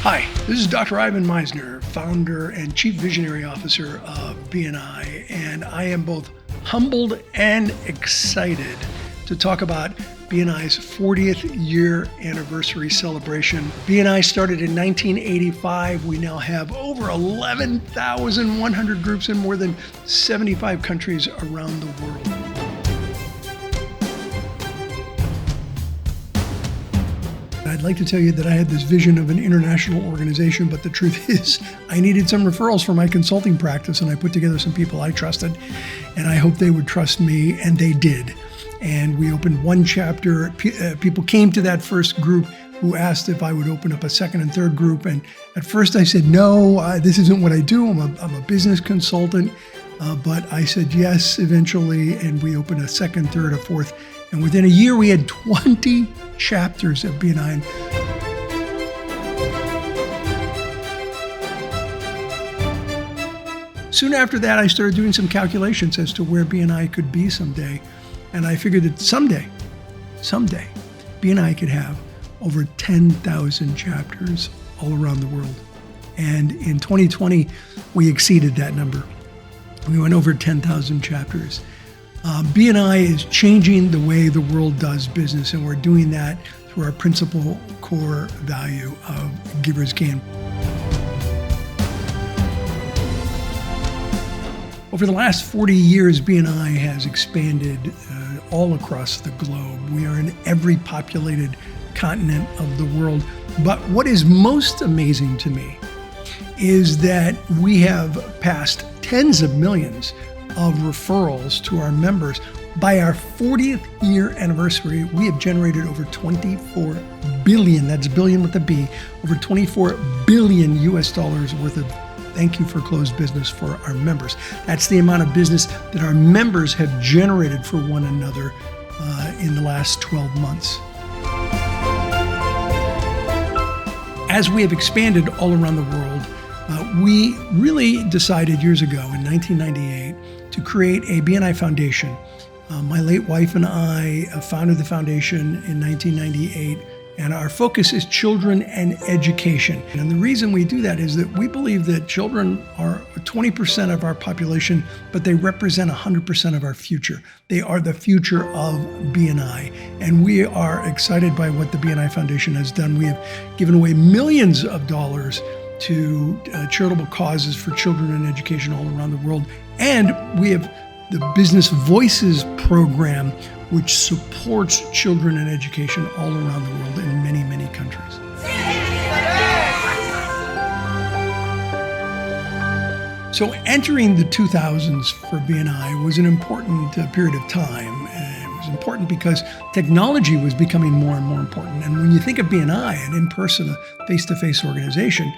Hi, this is Dr. Ivan Misner, founder and chief visionary officer of BNI, and I am both humbled and excited to talk about BNI's 40th year anniversary celebration. BNI started in 1985. We now have over 11,100 groups in more than 75 countries around the world. I'd like to tell you that I had this vision of an international organization, but the truth is I needed some referrals for my consulting practice, and I put together some people I trusted, and I hoped they would trust me, and they did. And we opened one chapter. People came to that first group who asked if I would open up a second and third group, and at first I said, no, this isn't what I do. I'm a business consultant, but I said yes eventually, and we opened a second, third, a fourth. And within a year, we had 20 chapters of BNI. Soon after that, I started doing some calculations as to where BNI could be someday. And I figured that someday, BNI could have over 10,000 chapters all around the world. And in 2020, we exceeded that number. We went over 10,000 chapters. BNI is changing the way the world does business, and we're doing that through our principal core value of givers gain. Over the last 40 years, BNI has expanded all across the globe. We are in every populated continent of the world. But what is most amazing to me is that we have passed tens of millions of referrals to our members. By our 40th year anniversary, we have generated over 24 billion, that's billion with a B, over 24 billion US dollars worth of thank you for closed business for our members. That's the amount of business that our members have generated for one another in the last 12 months. As we have expanded all around the world, we really decided years ago in 1998 to create a BNI Foundation. My late wife and I founded the foundation in 1998, and our focus is children and education. And the reason we do that is that we believe that children are 20% of our population, but they represent 100% of our future. They are the future of BNI, and we are excited by what the BNI Foundation has done. We have given away millions of dollars to charitable causes for children and education all around the world. And we have the Business Voices program, which supports children and education all around the world in many, many countries. So entering the 2000s for BNI was an important period of time. It was important because technology was becoming more and more important. And when you think of BNI, an in-person, a face-to-face organization,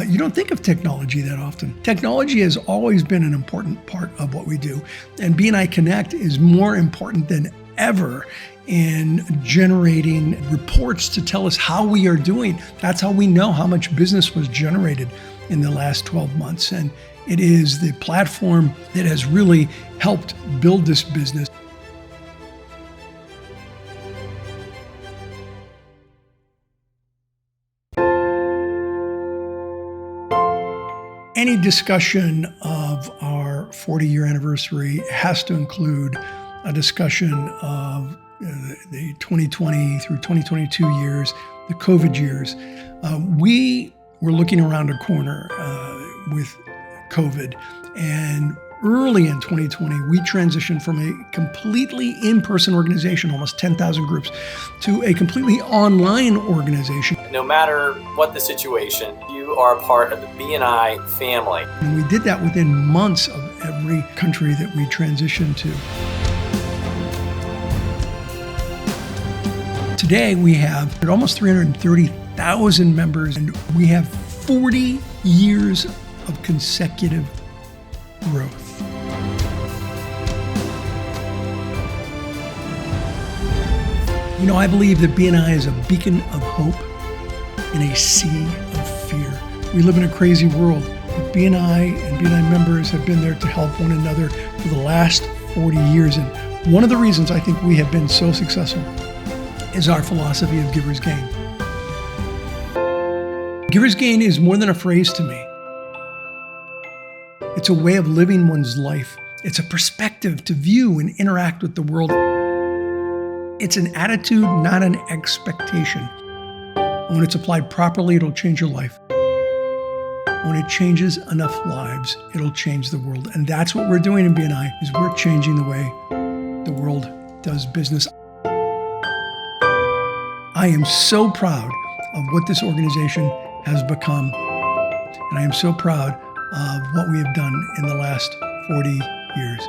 you don't think of technology that often. Technology has always been an important part of what we do. And BNI Connect is more important than ever in generating reports to tell us how we are doing. That's how we know how much business was generated in the last 12 months. And it is the platform that has really helped build this business. Any discussion of our 40-year anniversary has to include a discussion of the 2020 through 2022 years, the COVID years. We were looking around a corner with COVID, and early in 2020, we transitioned from a completely in-person organization, almost 10,000 groups, to a completely online organization. No matter what the situation, you are a part of the BNI family. And we did that within months of every country that we transitioned to. Today, we have almost 330,000 members, and we have 40 years of consecutive growth. You know, I believe that BNI is a beacon of hope in a sea of fear. We live in a crazy world. But BNI and BNI members have been there to help one another for the last 40 years. And one of the reasons I think we have been so successful is our philosophy of giver's gain. Giver's Gain is more than a phrase to me. It's a way of living one's life. It's a perspective to view and interact with the world. It's an attitude, not an expectation. When it's applied properly, it'll change your life. When it changes enough lives, it'll change the world. And that's what we're doing in BNI, is we're changing the way the world does business. I am so proud of what this organization has become. And I am so proud of what we have done in the last 40 years.